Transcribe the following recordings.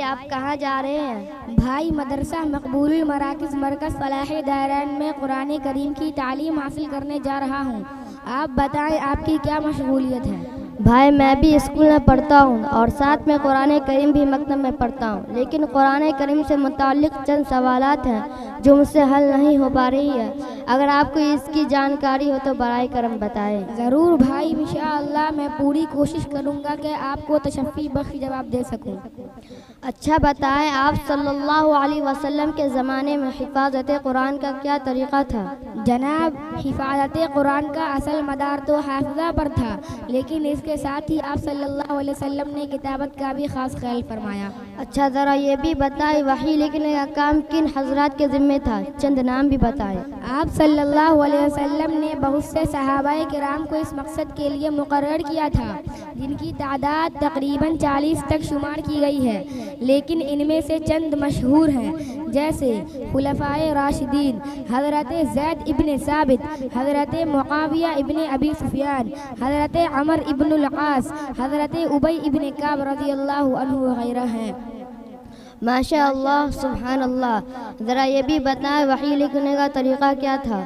آپ کہاں جا رہے ہیں؟ بھائی مدرسہ مقبول المراکز مرکز فلاح دائرین میں قرآن کریم کی تعلیم حاصل کرنے جا رہا ہوں۔ آپ بتائیں آپ کی کیا مشغولیت ہے؟ بھائی میں بھی اسکول میں پڑھتا ہوں اور ساتھ میں قرآن کریم بھی مکتب میں پڑھتا ہوں، لیکن قرآن کریم سے متعلق چند سوالات ہیں جو مجھ سے حل نہیں ہو پا رہی ہے۔ اگر آپ کو اس کی جانکاری ہو تو برائے کرم بتائیں۔ ضرور بھائی، انشاءاللہ میں پوری کوشش کروں گا کہ آپ کو تشفی بخش جواب دے سکوں۔ اچھا بتائیں، آپ صلی اللہ علیہ وسلم کے زمانے میں حفاظت قرآن کا کیا طریقہ تھا؟ جناب، حفاظت قرآن کا اصل مدار تو حافظہ پر تھا، لیکن اس کے ساتھ ہی آپ صلی اللہ علیہ وسلم نے کتابت کا بھی خاص خیال فرمایا۔ اچھا ذرا یہ بھی بتائیں، وحی لکھنے کا کام کن حضرات کے ذمہ تھا؟ چند نام بھی بتائیں۔ آپ صلی اللہ علیہ وسلم نے بہت سے صحابہ کرام کو اس مقصد کے لیے مقرر کیا تھا، جن کی تعداد تقریباً 40 تک شمار کی گئی ہے، لیکن ان میں سے چند مشہور ہیں، جیسے خلفائے راشدین حضرت زید ابن ثابت، حضرت معاویہ ابن ابی سفیان، حضرت عمر ابن العاص، حضرت ابی ابن کعب رضی اللہ عنہ وغیرہ ہیں۔ ماشاء اللہ، سبحان اللہ۔ ذرا یہ بھی بتائیں، وحی لکھنے کا طریقہ کیا تھا؟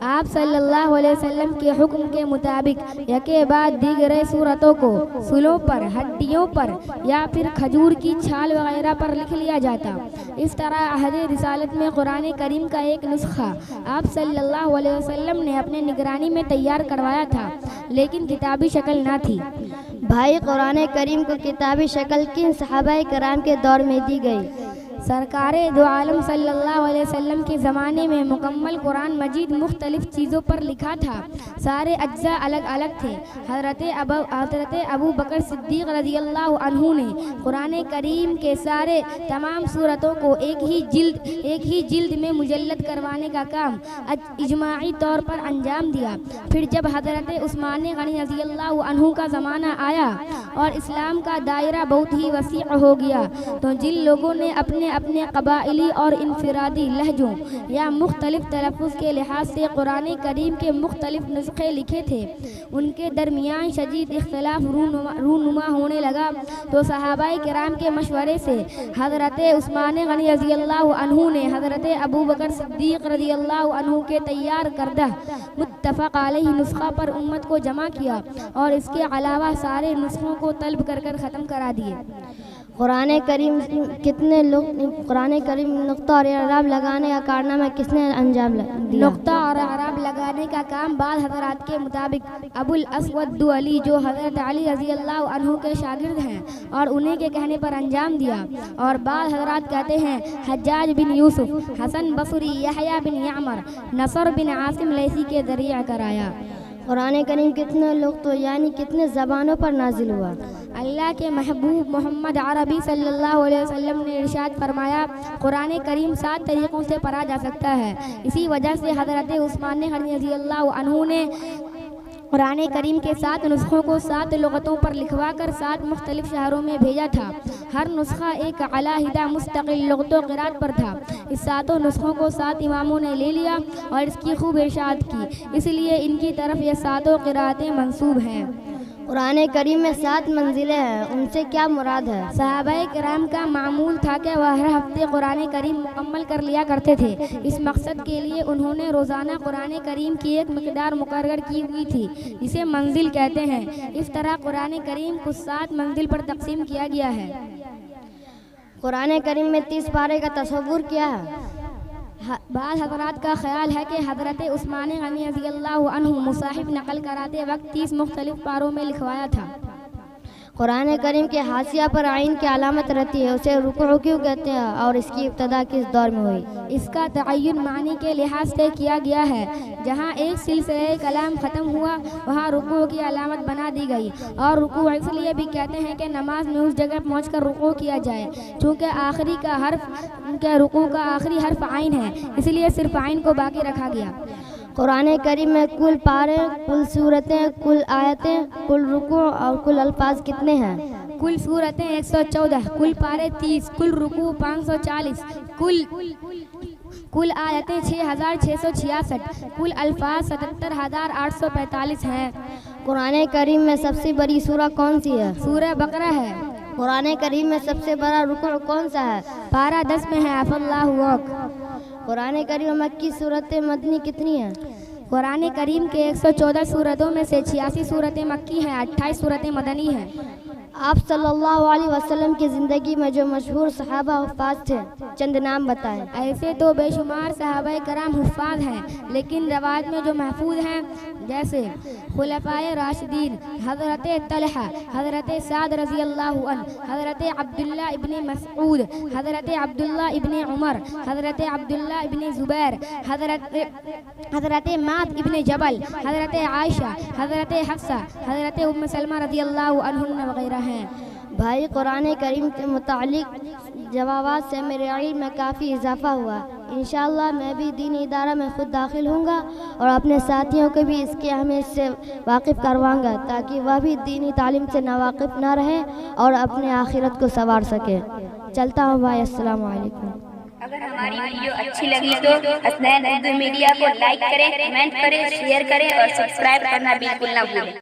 آپ صلی اللہ علیہ وسلم کے حکم کے مطابق یکے بعد دیگرے صورتوں کو سلوں پر، ہڈیوں پر یا پھر کھجور کی چھال وغیرہ پر لکھ لیا جاتا۔ اس طرح عہد رسالت میں قرآن کریم کا ایک نسخہ آپ صلی اللہ علیہ وسلم نے اپنے نگرانی میں تیار کروایا تھا، لیکن کتابی شکل نہ تھی۔ بھائی قرآن کریم کو کتابی شکل کن صحابہ کرام کے دور میں دی گئی؟ سرکار دو عالم صلی اللہ علیہ وسلم کے زمانے میں مکمل قرآن مجید مختلف چیزوں پر لکھا تھا، سارے اجزاء الگ الگ تھے۔ حضرت ابو بکر صدیق رضی اللہ عنہ نے قرآن کریم کے سارے تمام صورتوں کو ایک ہی جلد میں مجلد کروانے کا کام اجماعی طور پر انجام دیا۔ پھر جب حضرت عثمان غنی رضی اللہ عنہ کا زمانہ آیا اور اسلام کا دائرہ بہت ہی وسیع ہو گیا، تو جن لوگوں نے اپنے قبائلی اور انفرادی لہجوں یا مختلف تلفظ کے لحاظ سے قرآن کریم کے مختلف نسخے لکھے تھے، ان کے درمیان شدید اختلاف رونما ہونے لگا، تو صحابہ کرام کے مشورے سے حضرت عثمان غنی رضی اللہ عنہ نے حضرت ابو بکر صدیق رضی اللہ عنہ کے تیار کردہ متفق علیہ نسخہ پر امت کو جمع کیا اور اس کے علاوہ سارے نسخوں کو طلب کر ختم کرا دیے۔ قرآن کریم نقطہ اور اعراب لگانے کا کارنامہ کس نے انجام دیا؟ نقطہ اور اعراب لگانے کا کام بعض حضرات کے مطابق ابو الاسود دؤلی، جو حضرت علی رضی اللہ عنہ کے شاگرد ہیں، اور انہیں کے کہنے پر انجام دیا، اور بعض حضرات کہتے ہیں حجاج بن یوسف، حسن بصری، یحییٰ بن یعمر، نصر بن عاصم لیثی کے ذریعہ کرایا۔ قرآن کریم کتنے لغتوں یعنی کتنے زبانوں پر نازل ہوا؟ اللہ کے محبوب محمد عربی صلی اللہ علیہ وسلم نے ارشاد فرمایا، قرآن کریم 7 طریقوں سے پڑھا جا سکتا ہے۔ اسی وجہ سے حضرت عثمان غنی رضی اللہ عنہ نے قرآن کریم کے 7 نسخوں کو 7 لغتوں پر لکھوا کر 7 مختلف شہروں میں بھیجا تھا۔ ہر نسخہ ایک علیحدہ مستقل لغت و قرات پر تھا۔ اس 7 نسخوں کو 7 اماموں نے لے لیا اور اس کی خوب ارشاد کی، اس لیے ان کی طرف یہ 7 قراتیں منسوب ہیں۔ قرآن کریم میں 7 منزلیں ہیں، ان سے کیا مراد ہے؟ صحابہ کرام کا معمول تھا کہ وہ ہر ہفتے قرآن کریم مکمل کر لیا کرتے تھے۔ اس مقصد کے لیے انہوں نے روزانہ قرآن کریم کی ایک مقدار مقرر کی ہوئی تھی، جسے منزل کہتے ہیں۔ اس طرح قرآن کریم کو 7 منزل پر تقسیم کیا گیا ہے۔ قرآن کریم میں 30 پارے کا تصور کیا ہے؟ بعض حضرات کا خیال ہے کہ حضرت عثمان غنی رضی اللہ عنہ مصاحف نقل کراتے وقت 30 مختلف پاروں میں لکھوایا تھا۔ قرآن کریم کے حاشیہ پر عین کی علامت رہتی ہے، اسے رکوع کیوں کہتے ہیں اور اس کی ابتدا کس دور میں ہوئی؟ اس کا تعین معنی کے لحاظ سے کیا گیا ہے، جہاں ایک سلسلہ کلام ختم ہوا وہاں رکوع کی علامت بنا دی گئی، اور رکوع اس لیے بھی کہتے ہیں کہ نماز میں اس جگہ پہنچ کر رکوع کیا جائے، چونکہ رکوع کا آخری حرف عین ہے، اس لیے صرف عین کو باقی رکھا گیا۔ قرآن کریم میں کل پارے، کل صورتیں، کل آیتیں، کل رکوع اور کل الفاظ کتنے ہیں؟ کل صورتیں 114، کل پارے 30، کل رکوع 540، کل آیتیں 6666، کل الفاظ 77845 ہیں۔ قرآن کریم میں سب سے بڑی سورہ کون سی ہے؟ سورہ بقرہ ہے۔ قرآن کریم میں سب سے بڑا رکوع کون سا ہے؟ پارہ 10 میں ہے عفاللہ عنک۔ قرآن کریم میں مکی صورتیں مدنی کتنی ہیں؟ قرآن کریم کے 114 صورتوں میں سے 86 صورتیں مکی ہیں، 28 صورتیں مدنی ہیں۔ آپ صلی اللہ علیہ وسلم کی زندگی میں جو مشہور صحابہ حفاظ تھے چند نام بتائیں۔ ایسے تو بے شمار صحابہ کرام حفاظ ہیں، لیکن روایت میں جو محفوظ ہیں جیسے خلفائے راشدین حضرت طلحہ، حضرت سعد رضی اللہ عنہ، حضرت عبداللہ ابن مسعود، حضرت عبداللہ ابن عمر، حضرت عبداللہ ابن زبیر، حضرت معاذ ابن جبل، حضرت عائشہ، حضرت حفصہ، حضرت ام سلمہ رضی اللہ عنہن وغیرہ ہیں۔ بھائی قرآن کریم کے متعلق جوابات سے میرے علم میں کافی اضافہ ہوا۔ انشاءاللہ میں بھی دینی ادارہ میں خود داخل ہوں گا اور اپنے ساتھیوں کو بھی اس کے اہمیت سے واقف کرواؤں گا تاکہ وہ بھی دینی تعلیم سے ناواقف نہ رہے اور اپنے آخرت کو سنوار سکے۔ چلتا ہوں بھائی، السلام علیکم۔ اگر ہماری ویڈیو اچھی لگی تو حسنین اردو میڈیا کو لائک کریں، کمنٹ کریں، شیئر کریں اور سبسکرائب کرنا بالکل نہ بھولیں۔